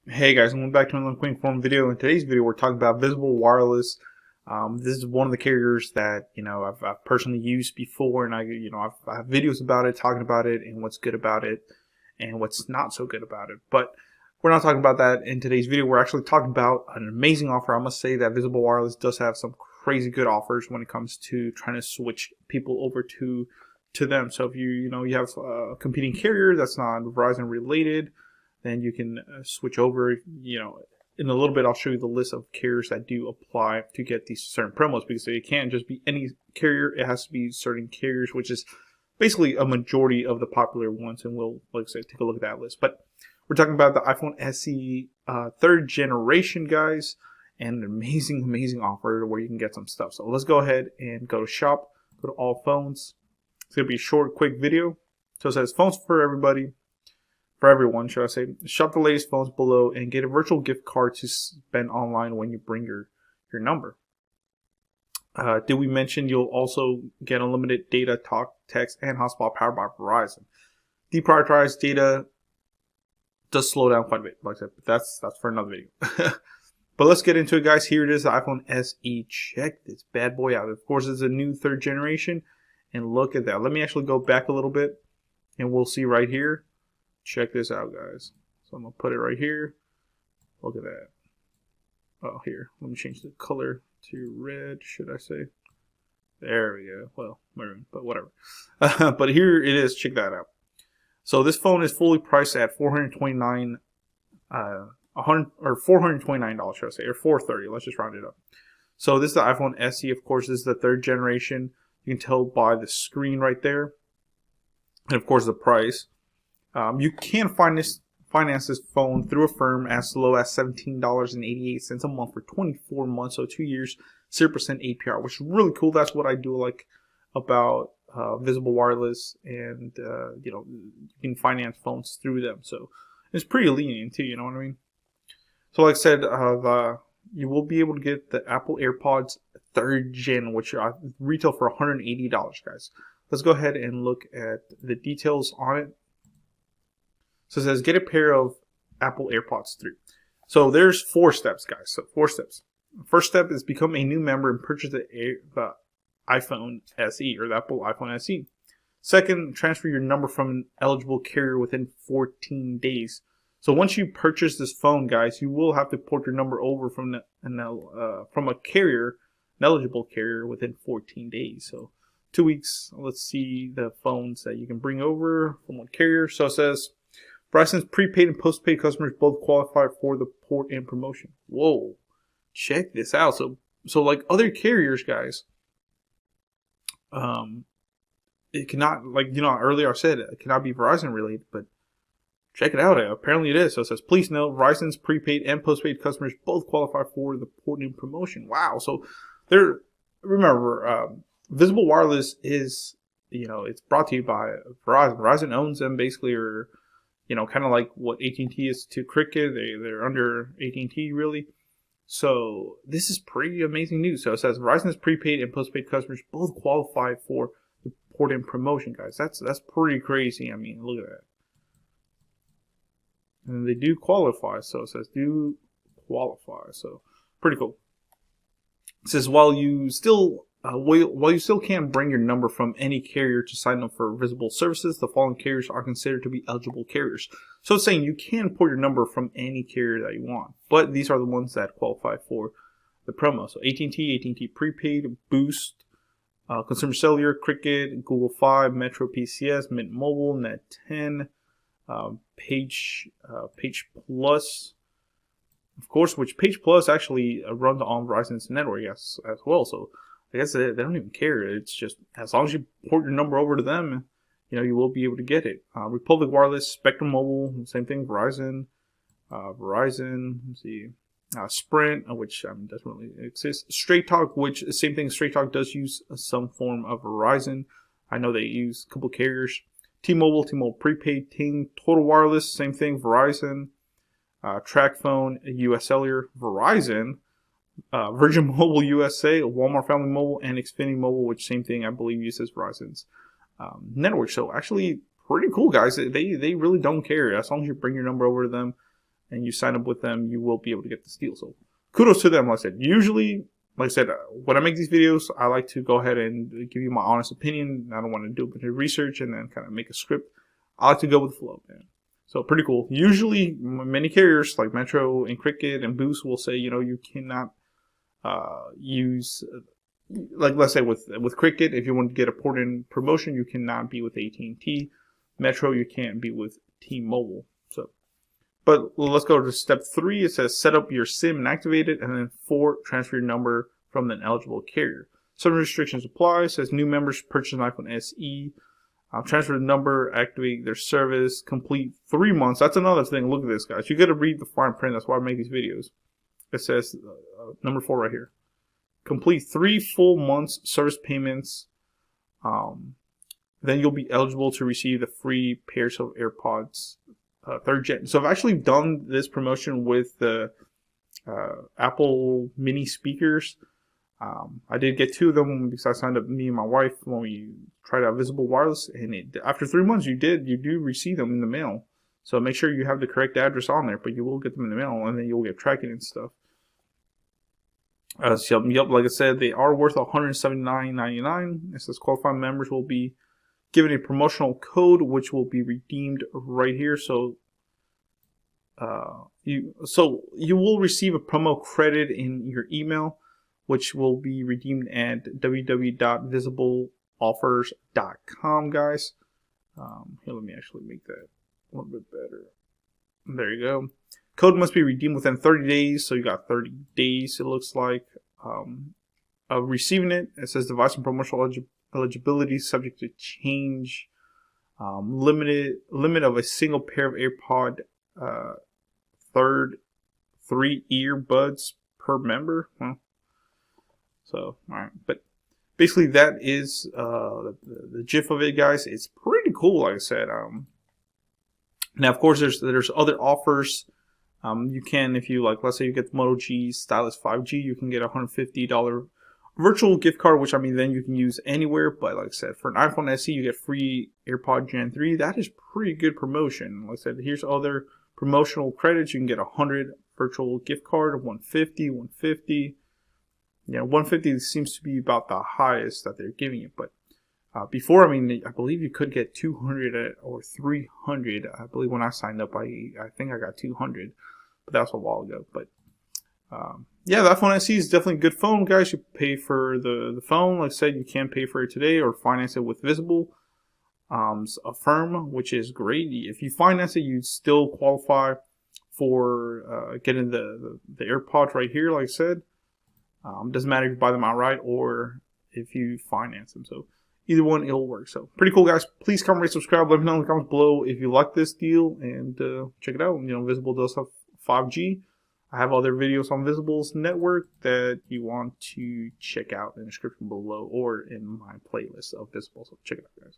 Hey guys, welcome back to another quick form video. In today's video, we're talking about Visible Wireless. This is one of the carriers that I've personally used before, and I have videos about it, talking about it, and what's good about it, and what's not so good about it. But we're not talking about that in today's video. We're actually talking about an amazing offer. I must say that Visible Wireless does have some crazy good offers when it comes to trying to switch people over to them. So if you have a competing carrier that's not Verizon related, then you can switch over. In a little bit I'll show you the list of carriers that do apply to get these certain promos, because it can't just be any carrier. It has to be certain carriers, which is basically a majority of the popular ones, and we'll, like I said, take a look at that list. But we're talking about the iPhone SE third generation, guys, and an amazing offer where you can get some stuff. So let's go ahead and go to shop, go to all phones. It's gonna be a short, quick video. So it says phones for everybody. For everyone, should I say. Shop the latest phones below and get a virtual gift card to spend online when you bring your number. Did we mention you'll also get unlimited data, talk, text, and hotspot powered by Verizon? Deprioritized data does slow down quite a bit, like I said, but that's for another video. But let's get into it, guys. Here it is, the iPhone SE. Check this bad boy out. Of course, it's a new third generation, and look at that. Let me actually go back a little bit, and we'll see right here. Check this out, guys. So I'm going to put it right here. Look at that. Oh, here. Let me change the color to red, should I say. There we go. Well, maroon, but whatever. But here it is. Check that out. So this phone is fully priced at $429, $429, should I say, or $430. Let's just round it up. So this is the iPhone SE. Of course, this is the third generation. You can tell by the screen right there. And of course, the price. You can finance this phone through a firm as low as $17.88 a month for 24 months, so 2 years, 0% APR, which is really cool. That's what I do like about Visible Wireless, and you can finance phones through them. So it's pretty lenient too, you know what I mean? So like I said, you will be able to get the Apple Airpods 3rd Gen, which retail for $180, guys. Let's go ahead and look at the details on it. So it says, get a pair of Apple Airpods 3. So there's 4 steps, guys. So 4 steps. First step is become a new member and purchase the iPhone SE, or the Apple iPhone SE. Second, transfer your number from an eligible carrier within 14 days. So once you purchase this phone, guys, you will have to port your number over from a carrier, an eligible carrier, within 14 days. So 2 weeks. Let's see the phones that you can bring over from what carrier. So it says, Verizon's prepaid and postpaid customers both qualify for the port and promotion. Whoa, check this out. So like other carriers, guys, it cannot, like, earlier I said it cannot be Verizon related, but check it out. Apparently it is. So it says, please note, Verizon's prepaid and postpaid customers both qualify for the port and promotion. Wow. So remember, Visible Wireless is, it's brought to you by Verizon. Verizon owns them basically, or kind of like what AT&T is to Cricket. They're under AT&T, really. So this is pretty amazing news. So it says Verizon's prepaid and postpaid customers both qualify for the port and promotion, guys. That's pretty crazy. I mean, look at that. And they do qualify. So it says do qualify. So pretty cool. It says while you still can't bring your number from any carrier to sign up for Visible services, the following carriers are considered to be eligible carriers. So it's saying you can port your number from any carrier that you want, but these are the ones that qualify for the promo. So AT&T Prepaid, Boost, Consumer Cellular, Cricket, Google Fi, Metro PCS, Mint Mobile, Net 10, Page Plus. Of course, which Page Plus actually runs on Verizon's network as well. So I guess they don't even care. It's just as long as you port your number over to them, you will be able to get it. Republic Wireless, Spectrum Mobile, same thing. Verizon, let's see, Sprint, which doesn't really exist. Straight Talk, which same thing. Straight Talk does use some form of Verizon. I know they use a couple carriers. T-Mobile Prepaid, Ting, Total Wireless, same thing. Verizon, TracFone, US Cellular, Verizon. Virgin Mobile USA, Walmart Family Mobile, and Xfinity Mobile, which same thing I believe uses Verizon's network. So actually pretty cool, guys. They really don't care as long as you bring your number over to them. and you sign up with them, you will be able to get this deal. So kudos to them. Like I said, usually, like I said, when I make these videos, I like to go ahead and give you my honest opinion. I don't want to do a bunch of research and then kind of make a script. I like to go with the flow, man. So pretty cool. Usually, many carriers like Metro and Cricket and Boost will say, you cannot use, like let's say with Cricket, if you want to get a port-in promotion, you cannot be with AT&T. Metro, you can't be with T-Mobile. So, but let's go to step 3. It says set up your SIM and activate it, and then 4, transfer your number from an eligible carrier. Some restrictions apply. It says new members purchase an iPhone SE. Transfer the number, activate their service, complete 3 months. That's another thing. Look at this, guys. You got to read the fine print. That's why I make these videos. It says number 4 right here. Complete 3 full months service payments. Then you'll be eligible to receive the free pairs of AirPods 3rd gen. So I've actually done this promotion with the Apple mini speakers. I did get 2 of them because I signed up, me and my wife, when we tried out Visible Wireless, and after 3 months you do receive them in the mail. So make sure you have the correct address on there, but you will get them in the mail, and then you'll get tracking and stuff. So, yep, like I said, they are worth $179.99. It says qualified members will be given a promotional code, which will be redeemed right here. So you will receive a promo credit in your email, which will be redeemed at www.visibleoffers.com, guys. Here, let me actually make that a little bit better. There you go. Code must be redeemed within 30 days, so you got 30 days, it looks like, of receiving it. It says device and promotional eligibility subject to change. Limit of a single pair of AirPod 3 earbuds per member. So, alright, but basically that is the gist of it, guys. It's pretty cool, like I said. Now, of course, there's other offers. You can, if you like, let's say you get the Moto G Stylus 5G, you can get a $150 virtual gift card, which then you can use anywhere. But like I said, for an iPhone SE, you get free AirPod Gen 3. That is pretty good promotion. Like I said, here's other promotional credits. You can get a 100 virtual gift card, 150, 150. 150 seems to be about the highest that they're giving you. But before, I believe you could get 200 or 300. I believe when I signed up, I think I got 200. But that was a while ago. But yeah, the iPhone SE is definitely a good phone, guys. You pay for the phone. Like I said, you can pay for it today or finance it with Visible Affirm, which is great. If you finance it, you still qualify for getting the AirPods right here, like I said. Doesn't matter if you buy them outright or if you finance them. So either one, it'll work. So pretty cool, guys. Please comment, rate, subscribe. Let me know in the comments below if you like this deal, and check it out. Visible does have 5G. I have other videos on Visible's network that you want to check out in the description below or in my playlist of Visible. So check it out, guys.